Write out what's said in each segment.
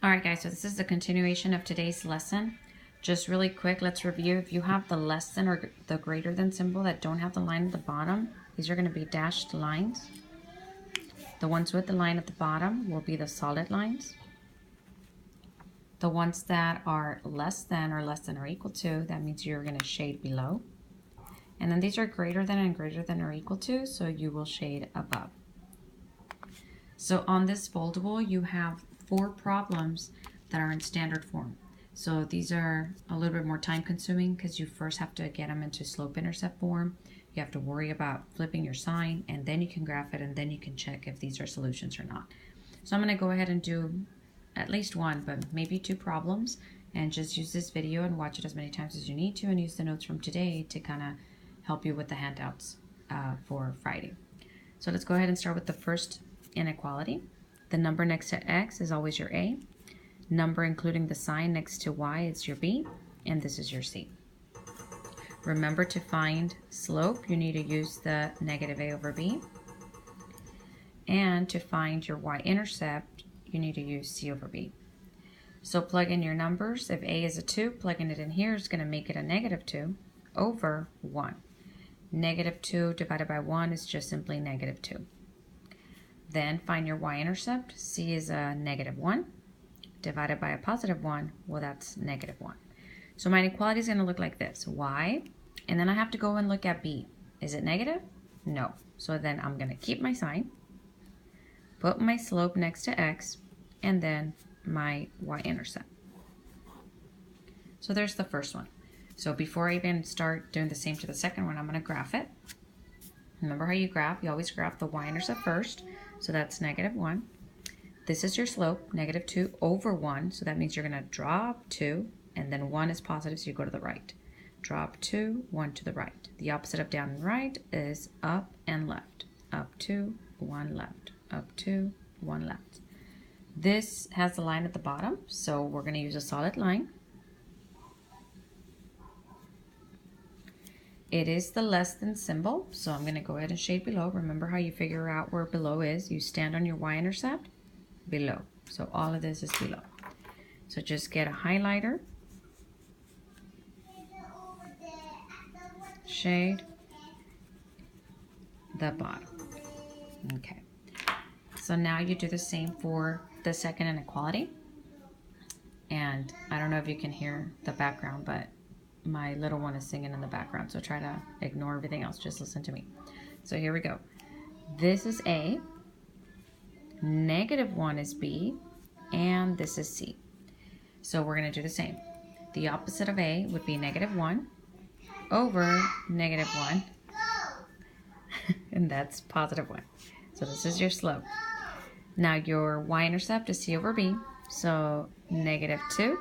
All right, guys, so this is the continuation of today's lesson. Just really quick, let's review. If you have the less than or the greater than symbol that don't have the line at the bottom, these are going to be dashed lines. The ones with the line at the bottom will be the solid lines. The ones that are less than or equal to, that means you're going to shade below. And then these are greater than and greater than or equal to, so you will shade above. So on this foldable, you have 4 problems that are in standard form. So these are a little bit more time consuming because you first have to get them into slope-intercept form. You have to worry about flipping your sign, and then you can graph it, and then you can check if these are solutions or not. So I'm going to go ahead and do at least 1, but maybe 2 problems, and just use this video and watch it as many times as you need to, and use the notes from today to kind of help you with the handouts for Friday. So let's go ahead and start with the first inequality. The number next to x is always your a. Number including the sign next to y is your b, and this is your c. Remember, to find slope, you need to use the negative a over b. And to find your y-intercept, you need to use c over b. So plug in your numbers. If a is a 2, plugging it in here is going to make it a negative 2 over 1. Negative 2 divided by 1 is just simply negative 2. Then find your y-intercept. C is a negative 1 divided by a positive 1. Well, that's negative 1. So my inequality is going to look like this. Y, and then I have to go and look at b. Is it negative? No. So then I'm going to keep my sign, put my slope next to x, and then my y-intercept. So there's the first one. So before I even start doing the same to the second one, I'm going to graph it. Remember how you graph? You always graph the y-intercept first. So that's negative 1. This is your slope, negative 2 over 1. So that means you're going to drop 2, and then 1 is positive, so you go to the right. Drop 2, 1 to the right. The opposite of down and right is up and left. Up 2, 1 left. Up 2, 1 left. This has the line at the bottom, so we're going to use a solid line. It is the less than symbol, so I'm going to go ahead and shade below. Remember how you figure out where below is. You stand on your y-intercept, below. So all of this is below. So just get a highlighter, shade the bottom. Okay. So now you do the same for the second inequality. And I don't know if you can hear the background, but my little one is singing in the background, so try to ignore everything else. Just listen to me. So here we go. This is A, negative 1 is B, and this is C. So we're going to do the same. The opposite of A would be negative 1 over negative 1, and that's positive 1. So this is your slope. Now your y-intercept is C over B, so negative 2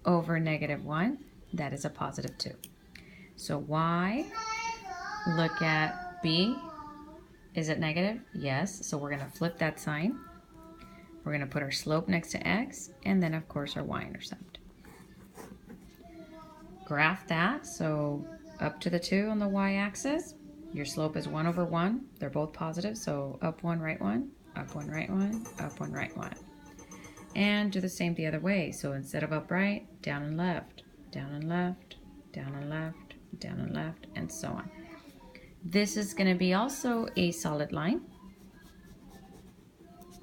over negative 1. That is a positive 2. So y, look at b. Is it negative? Yes. So we're going to flip that sign. We're going to put our slope next to x, and then of course our y-intercept. Graph that. So up to the 2 on the y-axis. Your slope is 1 over 1. They're both positive, so up 1, right 1, up 1, right 1, up 1, right 1. And do the same the other way. So instead of upright, down and left. Down and left, down and left, down and left, and so on. This is going to be also a solid line.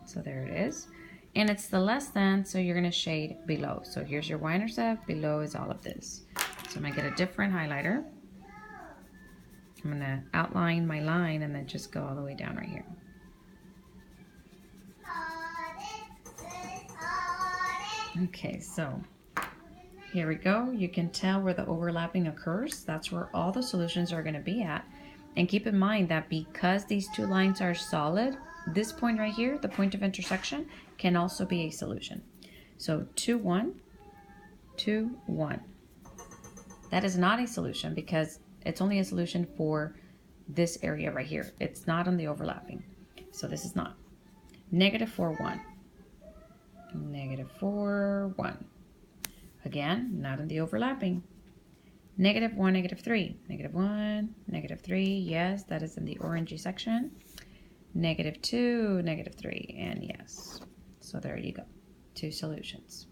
So there it is. And it's the less than, so you're going to shade below. So here's your y-intercept, below is all of this. So I'm going to get a different highlighter. I'm going to outline my line and then just go all the way down right here. Okay, so here we go. You can tell where the overlapping occurs. That's where all the solutions are going to be at. And keep in mind that because these 2 lines are solid, this point right here, the point of intersection, can also be a solution. So 2, 1, 2, 1. That is not a solution because it's only a solution for this area right here. It's not on the overlapping. So this is not. Negative 4, 1. Negative 4, 1. Again, not in the overlapping. Negative 1, negative 3. Negative 1, negative 3. Yes, that is in the orangey section. Negative 2, negative 3. And yes. So there you go. two solutions.